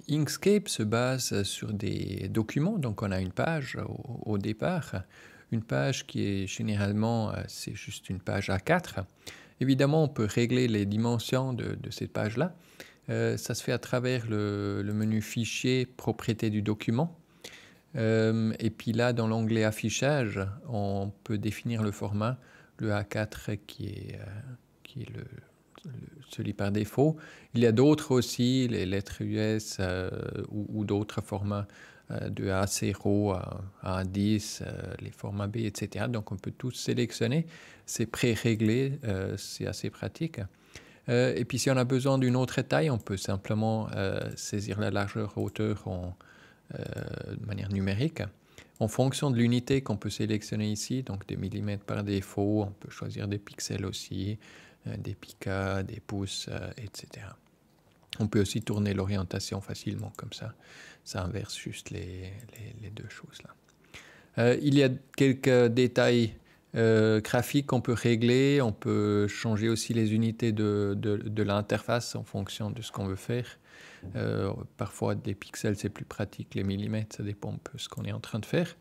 Inkscape se base sur des documents, donc on a une page au départ, une page qui est généralement, c'est juste une page A4. Évidemment, on peut régler les dimensions de cette page-là. Ça se fait à travers le menu Fichier, Propriétés du document. Et puis là, dans l'onglet Affichage, on peut définir le format, le A4 qui est celui par défaut. Il y a d'autres aussi, les lettres US ou d'autres formats de A0 à A10, les formats B, etc. Donc on peut tout sélectionner, c'est pré-réglé, c'est assez pratique. Et puis si on a besoin d'une autre taille, on peut simplement saisir la largeur hauteur de manière numérique. En fonction de l'unité qu'on peut sélectionner ici, donc des millimètres par défaut, on peut choisir des pixels aussi, des picas, des pouces, etc. On peut aussi tourner l'orientation facilement comme ça. Ça inverse juste les deux choses là. Il y a quelques détails graphiques qu'on peut régler. On peut changer aussi les unités de l'interface en fonction de ce qu'on veut faire. Parfois, des pixels, c'est plus pratique. Les millimètres, ça dépend un peu de ce qu'on est en train de faire.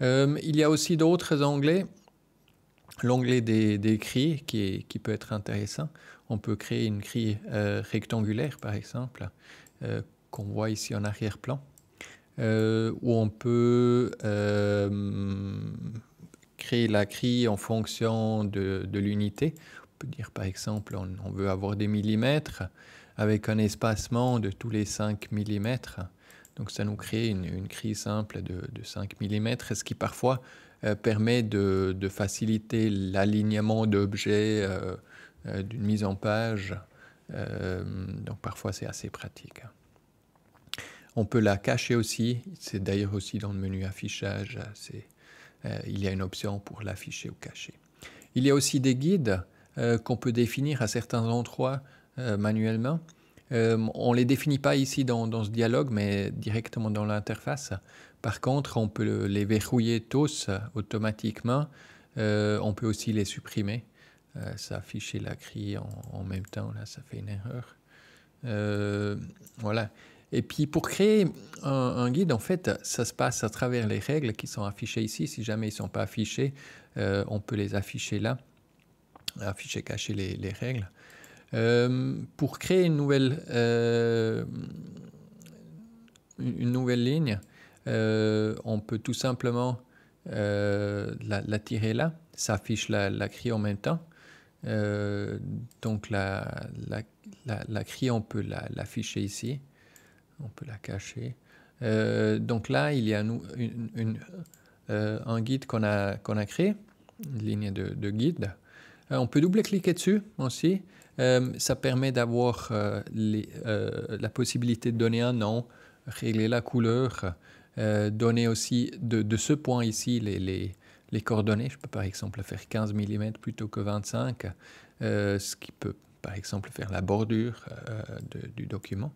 Il y a aussi d'autres onglets. L'onglet des grilles qui peut être intéressant. On peut créer une grille rectangulaire, par exemple, qu'on voit ici en arrière-plan, où on peut créer la grille en fonction de l'unité. On peut dire, par exemple, on veut avoir des millimètres avec un espacement de tous les 5 millimètres. Donc ça nous crée une grille simple de 5 millimètres, ce qui parfois permet de faciliter l'alignement d'objets d'une mise en page. Donc parfois c'est assez pratique. On peut la cacher aussi, c'est d'ailleurs aussi dans le menu affichage, il y a une option pour l'afficher ou cacher. Il y a aussi des guides qu'on peut définir à certains endroits manuellement. On ne les définit pas ici dans ce dialogue, mais directement dans l'interface. Par contre, on peut les verrouiller tous automatiquement. On peut aussi les supprimer. Ça affiche la grille en même temps, là, ça fait une erreur. Voilà. Et puis pour créer un guide, en fait, ça se passe à travers les règles qui sont affichées ici. Si jamais ils ne sont pas affichés, on peut les afficher là. Afficher, cacher les règles. Pour créer une nouvelle ligne, on peut tout simplement la tirer là. Ça affiche la grille en même temps. Donc la grille, on peut l'afficher ici. On peut la cacher. Donc là, il y a un guide qu'on a créé, une ligne de guide. On peut double-cliquer dessus aussi. Ça permet d'avoir la possibilité de donner un nom, régler la couleur, donner aussi de ce point ici les coordonnées. Je peux par exemple faire 15 mm plutôt que 25, ce qui peut par exemple faire la bordure du document.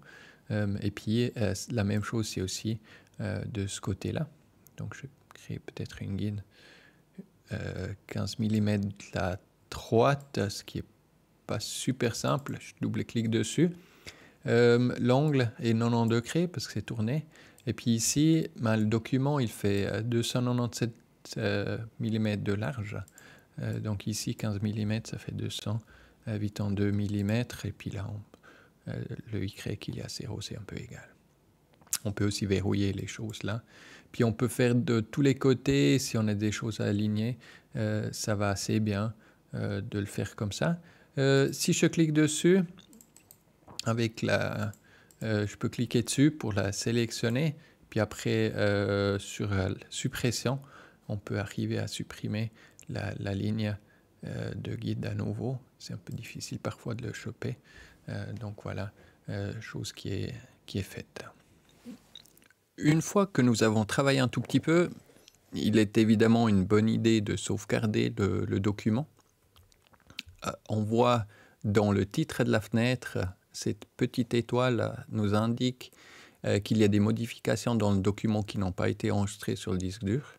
Et puis la même chose c'est aussi de ce côté-là. Donc je vais créer peut-être une guide 15 mm la droite, ce qui est pas super simple. Je double-clique dessus. L'angle est 90 degrés parce que c'est tourné. Et puis ici, le document il fait 297 mm de large. Donc ici 15 mm ça fait 282 mm. Et puis là le Y il y a 0, c'est un peu égal. On peut aussi verrouiller les choses là. Puis on peut faire de tous les côtés, si on a des choses à aligner, ça va assez bien de le faire comme ça. Si je clique dessus, avec je peux cliquer dessus pour la sélectionner, puis après sur suppression, on peut arriver à supprimer la ligne de guide à nouveau. C'est un peu difficile parfois de le choper. Donc voilà, chose qui est faite. Une fois que nous avons travaillé un tout petit peu, il est évidemment une bonne idée de sauvegarder le document. On voit dans le titre de la fenêtre, cette petite étoile nous indique qu'il y a des modifications dans le document qui n'ont pas été enregistrées sur le disque dur.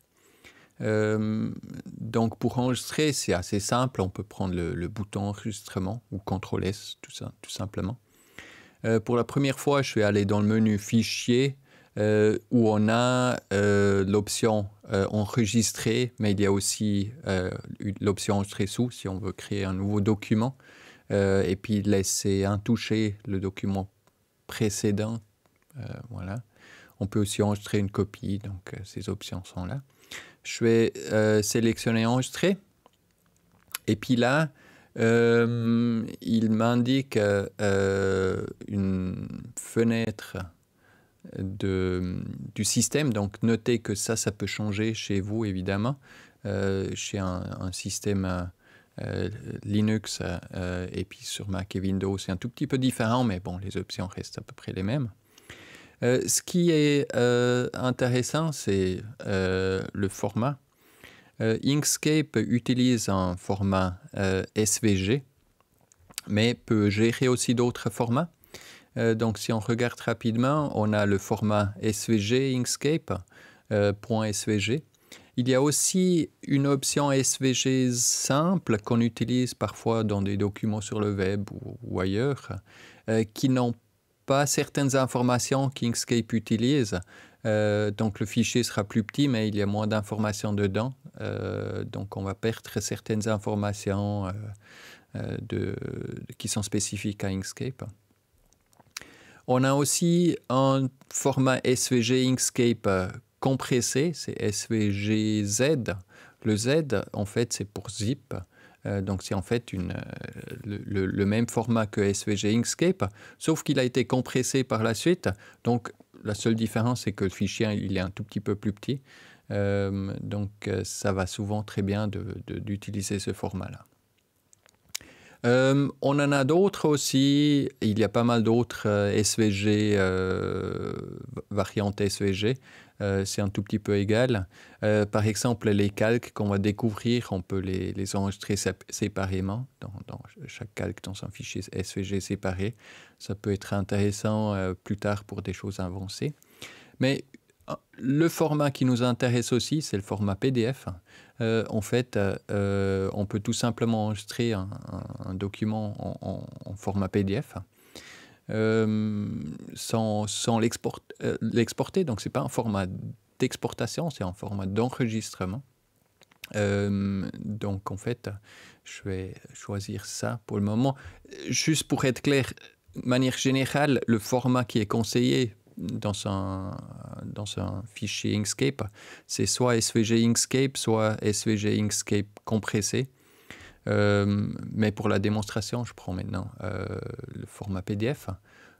Donc pour enregistrer, c'est assez simple. On peut prendre le bouton enregistrement ou CTRL-S tout simplement. Pour la première fois, je suis allé dans le menu Fichier où on a l'option Enregistrer, mais il y a aussi l'option Enregistrer sous si on veut créer un nouveau document et puis laisser intouché le document précédent. Voilà. On peut aussi enregistrer une copie, donc ces options sont là. Je vais sélectionner Enregistrer. Et puis là, il m'indique une fenêtre du système. Donc, notez que ça peut changer chez vous, évidemment. Chez un système Linux et puis sur Mac et Windows, c'est un tout petit peu différent, mais bon, les options restent à peu près les mêmes. Ce qui est intéressant, c'est le format. Inkscape utilise un format SVG, mais peut gérer aussi d'autres formats. Donc, si on regarde rapidement, on a le format SVG Inkscape, .svg. Il y a aussi une option SVG simple qu'on utilise parfois dans des documents sur le web ou ailleurs, qui n'ont pas certaines informations qu'Inkscape utilise. Donc le fichier sera plus petit, mais il y a moins d'informations dedans. Donc on va perdre certaines informations qui sont spécifiques à Inkscape. On a aussi un format SVG Inkscape compressé, c'est SVG-Z. Le Z, en fait, c'est pour zip. Donc c'est en fait le même format que SVG Inkscape, sauf qu'il a été compressé par la suite. Donc la seule différence, c'est que le fichier il est un tout petit peu plus petit. Donc ça va souvent très bien d'utiliser ce format-là. On en a d'autres aussi. Il y a pas mal d'autres SVG, variantes SVG. C'est un tout petit peu égal. Par exemple, les calques qu'on va découvrir, on peut les enregistrer séparément, dans chaque calque dans un fichier SVG séparé. Ça peut être intéressant plus tard pour des choses avancées. Mais le format qui nous intéresse aussi, c'est le format PDF. En fait, on peut tout simplement enregistrer un document en format PDF sans l'exporter. Donc, ce n'est pas un format d'exportation, c'est un format d'enregistrement. Donc, en fait, je vais choisir ça pour le moment. Juste pour être clair, de manière générale, le format qui est conseillé dans un fichier Inkscape, c'est soit SVG Inkscape, soit SVG Inkscape compressé. Mais pour la démonstration, je prends maintenant le format PDF.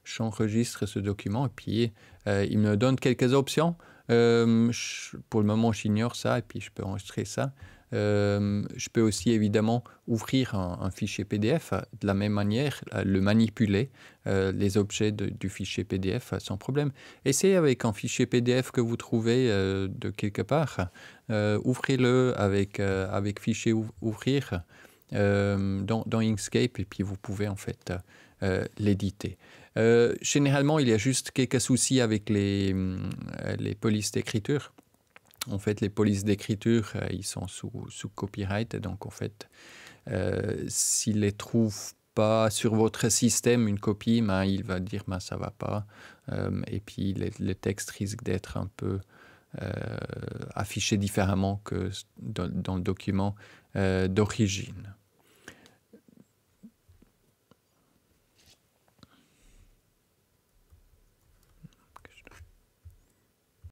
J'enregistre ce document et puis il me donne quelques options. Pour le moment, j'ignore ça et puis je peux enregistrer ça. Je peux aussi évidemment ouvrir un fichier PDF de la même manière, le manipuler, les objets du fichier PDF sans problème. Essayez avec un fichier PDF que vous trouvez de quelque part, ouvrez-le avec fichier ouvrir dans Inkscape et puis vous pouvez en fait l'éditer. Généralement, il y a juste quelques soucis avec les polices d'écriture. En fait, les polices d'écriture, ils sont sous copyright. Donc, en fait, s'il ne les trouve pas sur votre système, une copie, ben, il va dire ben, ça ne va pas. Et puis, le texte risque d'être un peu affiché différemment que dans le document d'origine.